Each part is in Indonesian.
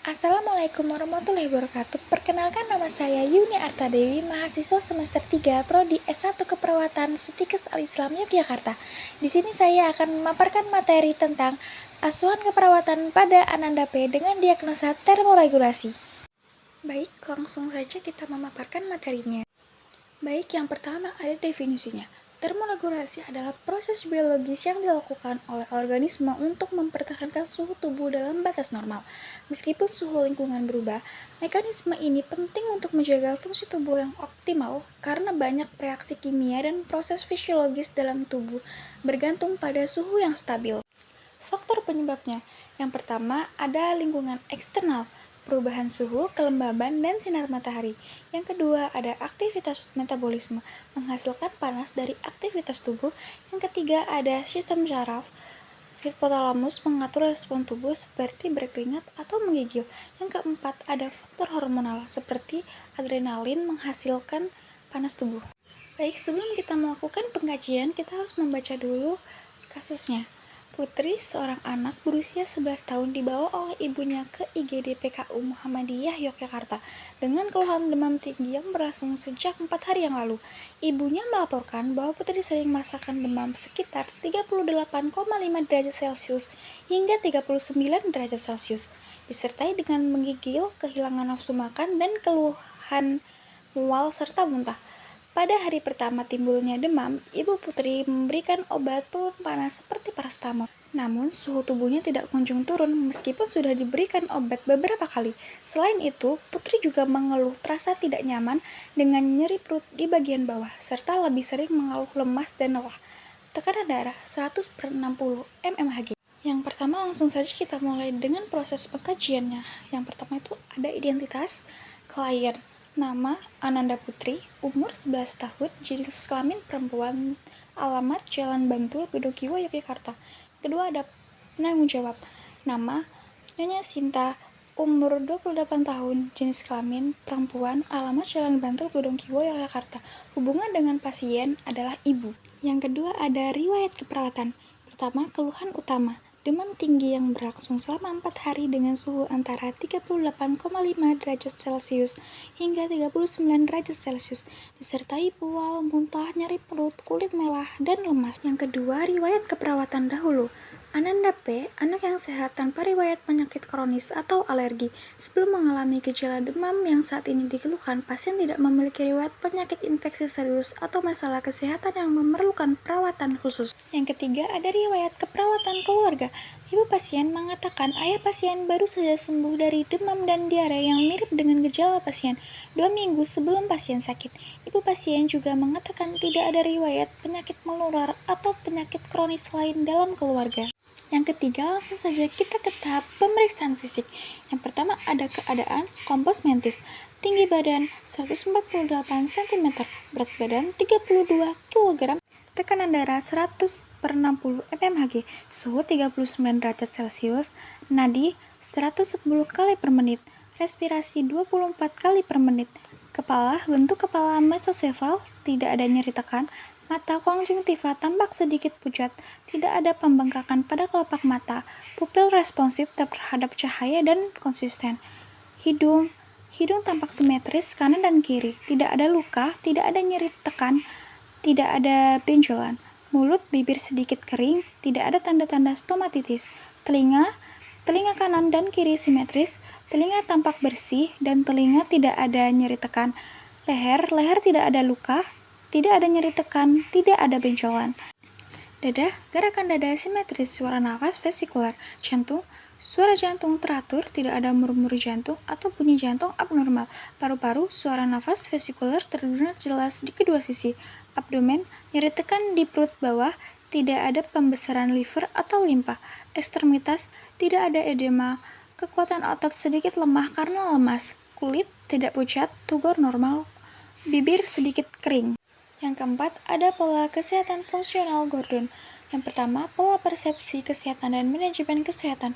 Assalamualaikum warahmatullahi wabarakatuh. Perkenalkan, nama saya Yuni Artadewi, mahasiswa semester 3 Prodi S1 Keperawatan Setikes Al-Islam Yogyakarta. Di sini saya akan memaparkan materi tentang asuhan keperawatan pada Ananda P dengan diagnosa termoregulasi. Baik, langsung saja kita memaparkan materinya. Baik, yang pertama ada definisinya. Termoregulasi adalah proses biologis yang dilakukan oleh organisme untuk mempertahankan suhu tubuh dalam batas normal. Meskipun suhu lingkungan berubah, mekanisme ini penting untuk menjaga fungsi tubuh yang optimal karena banyak reaksi kimia dan proses fisiologis dalam tubuh bergantung pada suhu yang stabil. Faktor penyebabnya, yang pertama ada lingkungan eksternal, perubahan suhu, kelembaban, dan sinar matahari. Yang kedua ada aktivitas metabolisme, menghasilkan panas dari aktivitas tubuh. Yang ketiga ada sistem saraf, hipotalamus mengatur respon tubuh seperti berkeringat atau menggigil. Yang keempat ada faktor hormonal seperti adrenalin menghasilkan panas tubuh. Baik, sebelum kita melakukan pengkajian, kita harus membaca dulu kasusnya. Putri, seorang anak berusia 11 tahun, dibawa oleh ibunya ke IGD PKU Muhammadiyah Yogyakarta dengan keluhan demam tinggi yang berlangsung sejak 4 hari yang lalu. Ibunya melaporkan bahwa Putri sering merasakan demam sekitar 38,5 derajat Celcius hingga 39 derajat Celcius, disertai dengan menggigil, kehilangan nafsu makan, dan keluhan mual serta muntah. Pada hari pertama timbulnya demam, ibu Putri memberikan obat turun panas seperti paracetamol. Namun, suhu tubuhnya tidak kunjung turun meskipun sudah diberikan obat beberapa kali. Selain itu, Putri juga mengeluh terasa tidak nyaman dengan nyeri perut di bagian bawah, serta lebih sering mengeluh lemas dan lelah. Tekanan darah 100/60 mmHg. Yang pertama, langsung saja kita mulai dengan proses pengkajiannya. Yang pertama itu ada identitas klien. Nama Ananda Putri, umur 11 tahun, jenis kelamin perempuan, alamat Jalan Bantul, Gedung Kiwo, Yogyakarta. Kedua ada penanggung jawab. Nama Nyonya Sinta, umur 28 tahun, jenis kelamin perempuan, alamat Jalan Bantul, Gedung Kiwo, Yogyakarta. Hubungan dengan pasien adalah ibu. Yang kedua ada riwayat keperawatan. Pertama, keluhan utama. Demam tinggi yang berlangsung selama 4 hari dengan suhu antara 38,5 derajat Celcius hingga 39 derajat Celcius, disertai mual, muntah, nyeri perut, kulit merah, dan lemas. Yang kedua, riwayat keperawatan dahulu. Ananda P, anak yang sehat tanpa riwayat penyakit kronis atau alergi. Sebelum mengalami gejala demam yang saat ini dikeluhkan, pasien tidak memiliki riwayat penyakit infeksi serius atau masalah kesehatan yang memerlukan perawatan khusus. Yang ketiga, ada riwayat keperawatan keluarga. Ibu pasien mengatakan ayah pasien baru saja sembuh dari demam dan diare yang mirip dengan gejala pasien 2 minggu sebelum pasien sakit. Ibu pasien juga mengatakan tidak ada riwayat penyakit menular atau penyakit kronis lain dalam keluarga. Yang ketiga, langsung saja kita ke tahap pemeriksaan fisik. Yang pertama ada keadaan kompos mentis. Tinggi badan 148 cm, berat badan 32 kg, tekanan darah 100/60 mmHg, suhu 39 derajat Celcius, nadi 110 kali per menit, respirasi 24 kali per menit, kepala bentuk kepala mesosefal, tidak ada nyeri tekan, mata konjungtiva tampak sedikit pucat, tidak ada pembengkakan pada kelopak mata, pupil responsif terhadap cahaya dan konsisten. Hidung tampak simetris kanan dan kiri, tidak ada luka, tidak ada nyeri tekan, tidak ada benjolan. Mulut, bibir sedikit kering, tidak ada tanda-tanda stomatitis. Telinga kanan dan kiri simetris, telinga tampak bersih dan telinga tidak ada nyeri tekan. Leher tidak ada luka, tidak ada nyeri tekan, tidak ada benjolan. Dada, gerakan dada simetris, suara nafas vesikuler. Jantung, suara jantung teratur, tidak ada murmur jantung atau bunyi jantung abnormal. Paru-paru, suara nafas vesikuler terdengar jelas di kedua sisi. Abdomen, nyeri tekan di perut bawah, tidak ada pembesaran liver atau limpa. Ekstremitas, tidak ada edema. Kekuatan otot sedikit lemah karena lemas. Kulit tidak pucat, tugor normal. Bibir sedikit kering. Yang keempat, ada pola kesehatan fungsional Gordon. Yang pertama, pola persepsi kesehatan dan manajemen kesehatan.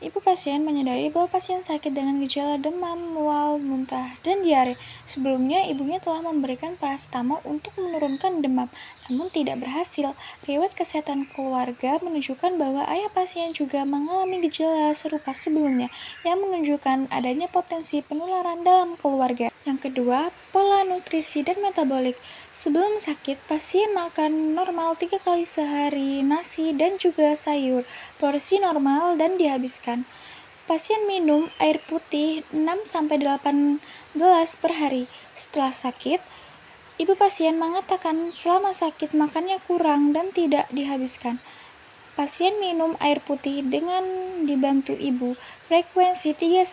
Ibu pasien menyadari bahwa pasien sakit dengan gejala demam, mual, muntah, dan diare. Sebelumnya, ibunya telah memberikan paracetamol untuk menurunkan demam, namun tidak berhasil. Riwayat kesehatan keluarga menunjukkan bahwa ayah pasien juga mengalami gejala serupa sebelumnya, yang menunjukkan adanya potensi penularan dalam keluarga. Yang kedua, pola nutrisi dan metabolik. Sebelum sakit, pasien makan normal 3 kali sehari, nasi dan juga sayur, porsi normal dan dihabiskan. Pasien minum air putih 6-8 gelas per hari. Setelah sakit, ibu pasien mengatakan selama sakit makannya kurang dan tidak dihabiskan. Pasien minum air putih dengan dibantu ibu, frekuensi 3-5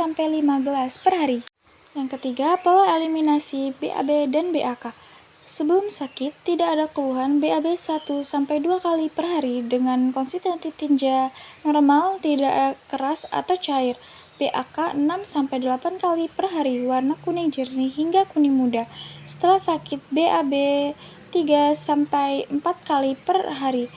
gelas per hari. Yang ketiga, pola eliminasi BAB dan BAK. Sebelum sakit, tidak ada keluhan BAB 1-2 kali per hari dengan konsistensi tinja normal, tidak keras atau cair. BAK 6-8 kali per hari, warna kuning jernih hingga kuning muda. Setelah sakit, BAB 3-4 kali per hari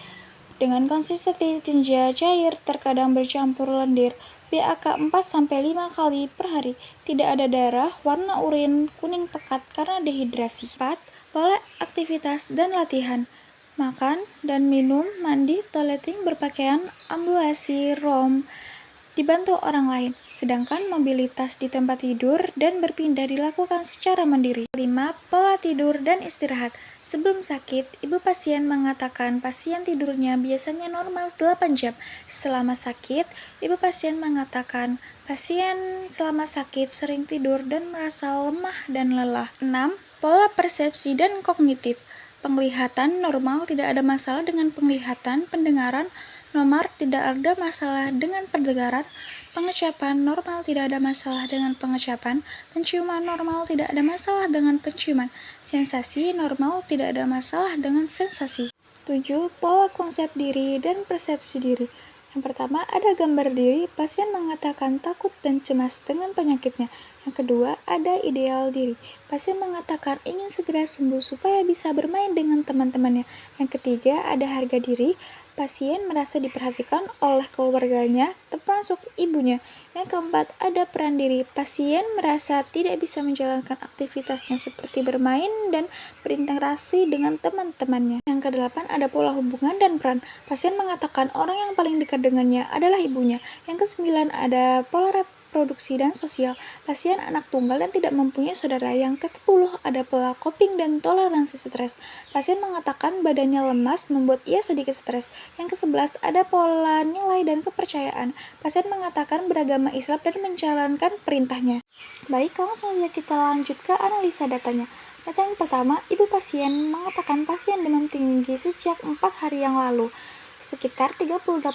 dengan konsistensi tinja cair, terkadang bercampur lendir. BAK 4-5 kali per hari, tidak ada darah, warna urin kuning pekat karena dehidrasi. 4. Pola aktivitas dan latihan. Makan dan minum, mandi, toileting, berpakaian, ambulasi, roam, dibantu orang lain, sedangkan mobilitas di tempat tidur dan berpindah dilakukan secara mandiri. 5. Pola tidur dan istirahat. Sebelum sakit, ibu pasien mengatakan pasien tidurnya biasanya normal 8 jam. Selama sakit, ibu pasien mengatakan pasien selama sakit sering tidur dan merasa lemah dan lelah. 6. Pola persepsi dan kognitif. Penglihatan normal, tidak ada masalah dengan penglihatan, pendengaran normal, tidak ada masalah dengan pendengaran, pengecapan normal, tidak ada masalah dengan pengecapan, penciuman normal, tidak ada masalah dengan penciuman, sensasi normal, tidak ada masalah dengan sensasi. 7. Pola konsep diri dan persepsi diri. Yang pertama, ada gambar diri, pasien mengatakan takut dan cemas dengan penyakitnya. Yang kedua, ada ideal diri, pasien mengatakan ingin segera sembuh supaya bisa bermain dengan teman-temannya. Yang ketiga, ada harga diri, pasien merasa diperhatikan oleh keluarganya, termasuk ibunya. Yang keempat, ada peran diri, pasien merasa tidak bisa menjalankan aktivitasnya seperti bermain dan berinteraksi dengan teman-temannya. Yang kedelapan, ada pola hubungan dan peran, pasien mengatakan orang yang paling dekat dengannya adalah ibunya. Yang kesembilan, ada pola reproduksi dan sosial, pasien anak tunggal dan tidak mempunyai saudara. Yang ke-10, ada pola coping dan toleransi stres, pasien mengatakan badannya lemas membuat ia sedikit stres. Yang ke-11, ada pola nilai dan kepercayaan, pasien mengatakan beragama Islam dan menjalankan perintahnya. Baik, langsung saja kita lanjut ke analisa datanya. Data yang pertama, ibu pasien mengatakan pasien demam tinggi sejak 4 hari yang lalu, sekitar 38,5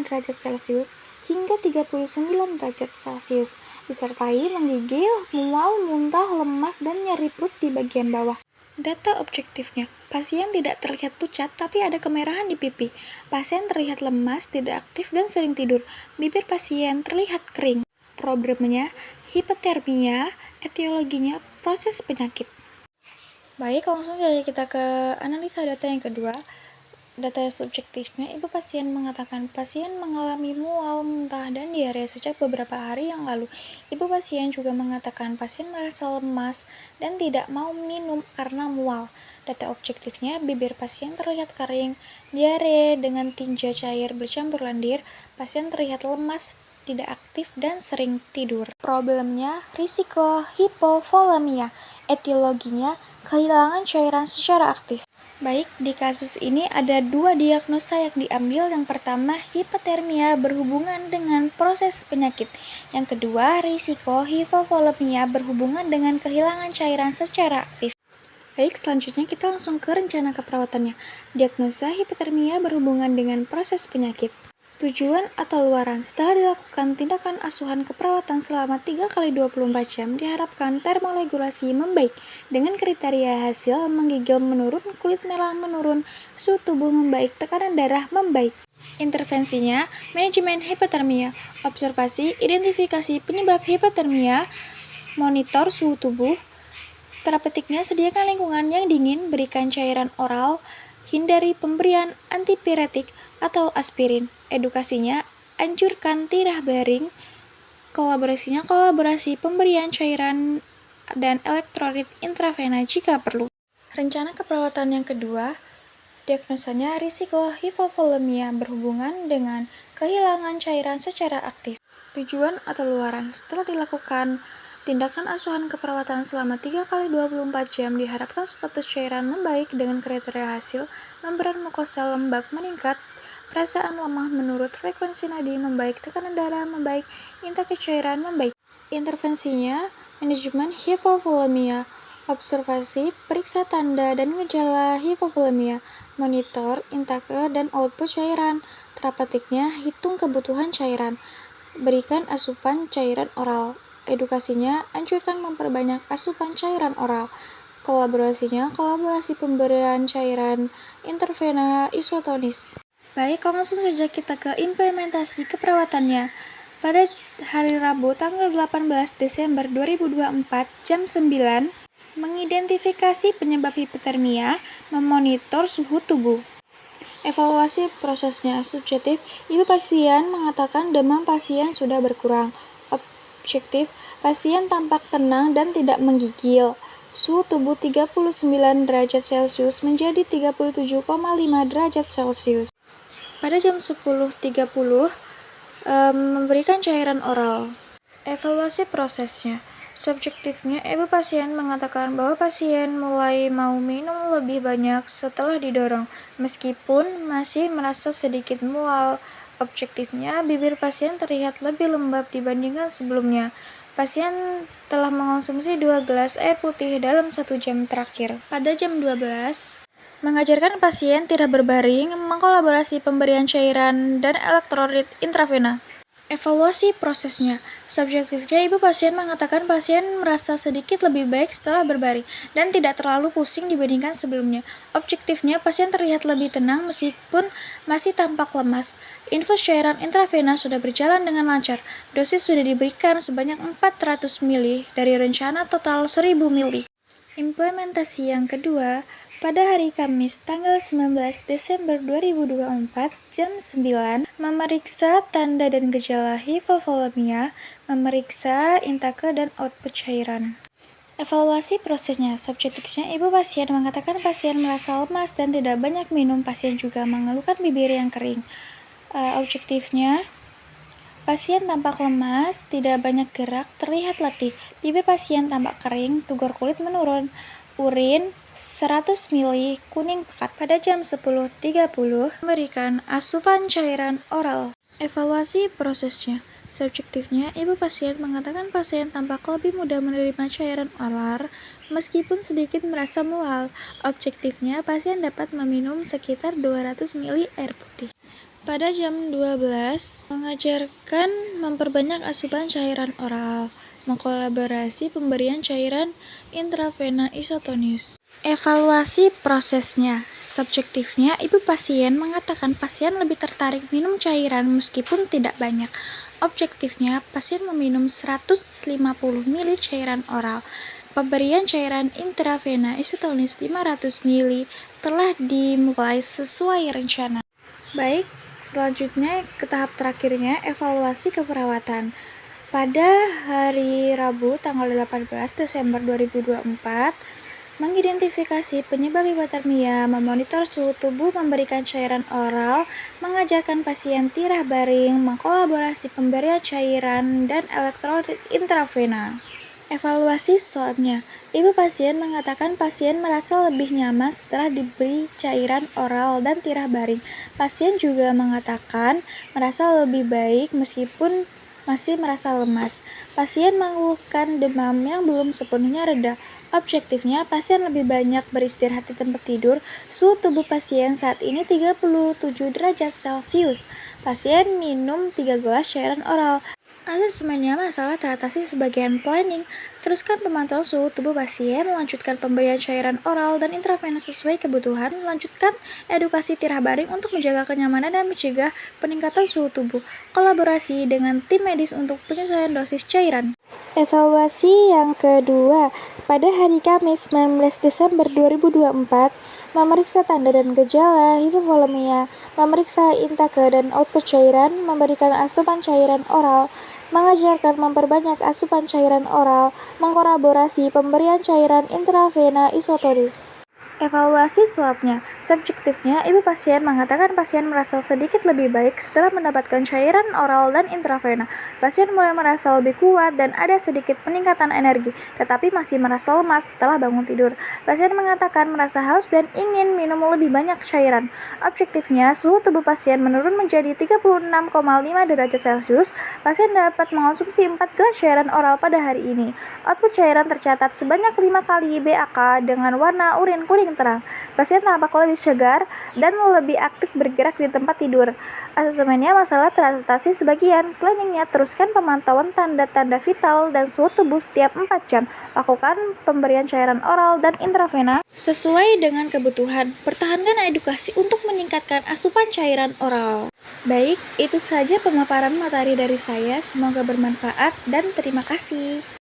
derajat Celcius hingga 39 derajat Celcius, disertai menggigil, mual, muntah, lemas, dan nyeri perut di bagian bawah. Data objektifnya, pasien tidak terlihat pucat tapi ada kemerahan di pipi. Pasien terlihat lemas, tidak aktif, dan sering tidur. Bibir pasien terlihat kering. Problemnya, hipotermia, etiologinya, proses penyakit. Baik, langsung saja kita ke analisa data yang kedua. Data subjektifnya, ibu pasien mengatakan pasien mengalami mual, muntah, dan diare sejak beberapa hari yang lalu. Ibu pasien juga mengatakan pasien merasa lemas dan tidak mau minum karena mual. Data objektifnya, bibir pasien terlihat kering, diare dengan tinja cair bercampur lendir, pasien terlihat lemas, tidak aktif, dan sering tidur. Problemnya, risiko hipovolemia, etiologinya, kehilangan cairan secara aktif. Baik, di kasus ini ada 2 diagnosa yang diambil. Yang pertama, hipotermia berhubungan dengan proses penyakit. Yang kedua, risiko hipovolemia berhubungan dengan kehilangan cairan secara aktif. Baik, selanjutnya kita langsung ke rencana keperawatannya. Diagnosa hipotermia berhubungan dengan proses penyakit. Tujuan atau luaran, setelah dilakukan tindakan asuhan keperawatan selama 3x24 jam, diharapkan termoregulasi membaik dengan kriteria hasil menggigil menurun, kulit merah menurun, suhu tubuh membaik, tekanan darah membaik. Intervensinya, manajemen hipotermia, observasi, identifikasi penyebab hipotermia, monitor suhu tubuh. Terapeutiknya, sediakan lingkungan yang dingin, berikan cairan oral, hindari pemberian antipiretik atau aspirin. Edukasinya, anjurkan tirah baring. Kolaborasi pemberian cairan dan elektrolit intravena jika perlu. Rencana keperawatan yang kedua, diagnosanya risiko hipovolemia berhubungan dengan kehilangan cairan secara aktif. Tujuan atau luaran setelah dilakukan tindakan asuhan keperawatan selama 3 kali 24 jam diharapkan status cairan membaik dengan kriteria hasil membran mukosa lembab meningkat, perasaan lemah menurut frekuensi nadi membaik, tekanan darah membaik, intake cairan membaik. Intervensinya, manajemen hipovolemia, observasi, periksa tanda dan gejala hipovolemia, monitor, intake, dan output cairan. Terapetiknya, hitung kebutuhan cairan, berikan asupan cairan oral. Edukasinya, anjurkan memperbanyak asupan cairan oral. Kolaborasi pemberian cairan intravena isotonis. Baik, langsung saja kita ke implementasi keperawatannya. Pada hari Rabu tanggal 18 Desember 2024 jam 9, mengidentifikasi penyebab hipotermia, memonitor suhu tubuh. Evaluasi prosesnya subjektif, ibu pasien mengatakan demam pasien sudah berkurang. Objektif, pasien tampak tenang dan tidak menggigil. Suhu tubuh 39 derajat Celcius menjadi 37,5 derajat Celcius. Pada jam 10.30, memberikan cairan oral. Evaluasi prosesnya. Subjektifnya, ibu pasien mengatakan bahwa pasien mulai mau minum lebih banyak setelah didorong, meskipun masih merasa sedikit mual. Objektifnya, bibir pasien terlihat lebih lembab dibandingkan sebelumnya. Pasien telah mengonsumsi 2 gelas air putih dalam 1 jam terakhir. Pada jam 12, mengajarkan pasien tidak berbaring, mengkolaborasi pemberian cairan dan elektrolit intravena. Evaluasi prosesnya. Subjektifnya, ibu pasien mengatakan pasien merasa sedikit lebih baik setelah berbaring dan tidak terlalu pusing dibandingkan sebelumnya. Objektifnya, pasien terlihat lebih tenang meskipun masih tampak lemas. Infus cairan intravena sudah berjalan dengan lancar. Dosis sudah diberikan sebanyak 400 ml dari rencana total 1000 ml. Implementasi yang kedua, pada hari Kamis tanggal 19 Desember 2024 jam 9, memeriksa tanda dan gejala hipovolemia, memeriksa intake dan output cairan. Evaluasi prosesnya. Subjektifnya, ibu pasien mengatakan pasien merasa lemas dan tidak banyak minum. Pasien juga mengeluhkan bibir yang kering. Objektifnya, pasien tampak lemas, tidak banyak gerak, terlihat letih. Bibir pasien tampak kering, tugor kulit menurun. Urin 100 ml kuning pekat. Pada jam 10.30, memberikan asupan cairan oral. Evaluasi prosesnya. Subjektifnya, ibu pasien mengatakan pasien tampak lebih mudah menerima cairan oral meskipun sedikit merasa mual. Objektifnya, pasien dapat meminum sekitar 200 ml air putih. Pada jam 12, mengajarkan memperbanyak asupan cairan oral, mengkolaborasi pemberian cairan intravena isotonis. Evaluasi prosesnya. Subjektifnya, ibu pasien mengatakan pasien lebih tertarik minum cairan meskipun tidak banyak. Objektifnya, pasien meminum 150 ml cairan oral. Pemberian cairan intravena isotonis 500 ml telah dimulai sesuai rencana. Baik, selanjutnya ke tahap terakhirnya, evaluasi keperawatan. Pada hari Rabu tanggal 18 Desember 2024, mengidentifikasi penyebab hipotermia, memonitor suhu tubuh, memberikan cairan oral, mengajarkan pasien tirah baring, mengkolaborasi pemberian cairan dan elektrolit intravena. Evaluasi swabnya. Ibu pasien mengatakan pasien merasa lebih nyaman setelah diberi cairan oral dan tirah baring. Pasien juga mengatakan merasa lebih baik meskipun masih merasa lemas. Pasien mengeluhkan demam yang belum sepenuhnya reda. Objektifnya, pasien lebih banyak beristirahat di tempat tidur. Suhu tubuh pasien saat ini 37 derajat Celcius. Pasien minum 3 gelas cairan oral. Asesmennya masalah teratasi sebagian planning. Teruskan pemantauan suhu tubuh pasien, melanjutkan pemberian cairan oral dan intravena sesuai kebutuhan, melanjutkan edukasi tirah baring untuk menjaga kenyamanan dan mencegah peningkatan suhu tubuh. Kolaborasi dengan tim medis untuk penyesuaian dosis cairan. Evaluasi yang kedua, pada hari Kamis 19 Desember 2024, memeriksa tanda dan gejala hipovolemia, memeriksa intake dan output cairan, memberikan asupan cairan oral, mengajarkan memperbanyak asupan cairan oral, mengkolaborasi pemberian cairan intravena isotonis. Evaluasi swabnya. Subjektifnya, ibu pasien mengatakan pasien merasa sedikit lebih baik setelah mendapatkan cairan oral dan intravena. Pasien mulai merasa lebih kuat dan ada sedikit peningkatan energi, tetapi masih merasa lemas setelah bangun tidur. Pasien mengatakan merasa haus dan ingin minum lebih banyak cairan. Objektifnya, suhu tubuh pasien menurun menjadi 36,5 derajat Celcius. Pasien dapat mengonsumsi 4 gelas cairan oral pada hari ini. Output cairan tercatat sebanyak 5 kali BAK dengan warna urin kuning terang. Pasien tampak lebih segar dan lebih aktif bergerak di tempat tidur. Asesmennya masalah teratasi sebagian. Planningnya teruskan pemantauan tanda-tanda vital dan suhu tubuh setiap 4 jam. Lakukan pemberian cairan oral dan intravena sesuai dengan kebutuhan. Pertahankan edukasi untuk meningkatkan asupan cairan oral. Baik, itu saja pemaparan materi dari saya. Semoga bermanfaat dan terima kasih.